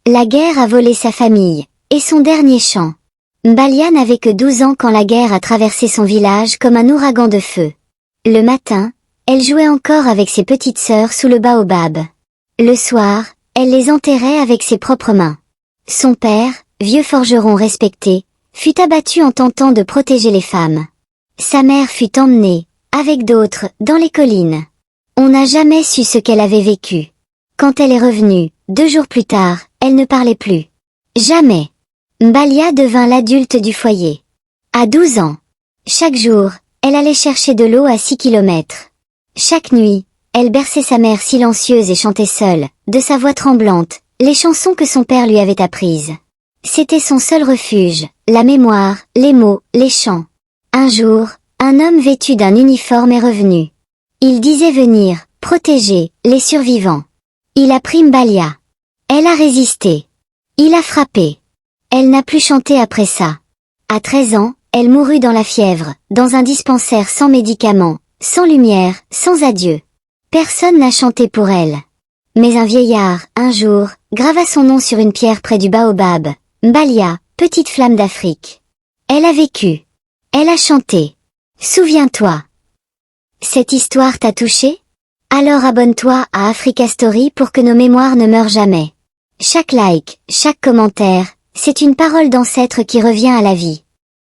La guerre a volé sa famille, et son dernier chant. Mbalia n'avait que 12 ans quand la guerre a traversé son village comme un ouragan de feu. Le matin, elle jouait encore avec ses petites sœurs sous le baobab. Le soir, elle les enterrait avec ses propres mains. Son père, vieux forgeron respecté, fut abattu en tentant de protéger les femmes. Sa mère fut emmenée, avec d'autres, dans les collines. On n'a jamais su ce qu'elle avait vécu. Quand elle est revenue, 2 jours plus tard, elle ne parlait plus. Jamais. Mbalia devint l'adulte du foyer. À 12 ans. Chaque jour, elle allait chercher de l'eau à 6 kilomètres. Chaque nuit, elle berçait sa mère silencieuse et chantait seule, de sa voix tremblante, les chansons que son père lui avait apprises. C'était son seul refuge, la mémoire, les mots, les chants. Un jour, un homme vêtu d'un uniforme est revenu. Il disait venir, protéger, les survivants. Il a pris Mbalia. Elle a résisté. Il a frappé. Elle n'a plus chanté après ça. À 13 ans, elle mourut dans la fièvre, dans un dispensaire sans médicaments, sans lumière, sans adieu. Personne n'a chanté pour elle. Mais un vieillard, un jour, grava son nom sur une pierre près du baobab. Mbalia, petite flamme d'Afrique. Elle a vécu. Elle a chanté. Souviens-toi. Cette histoire t'a touché? Alors abonne-toi à Africa Story pour que nos mémoires ne meurent jamais. Chaque like, chaque commentaire, c'est une parole d'ancêtre qui revient à la vie.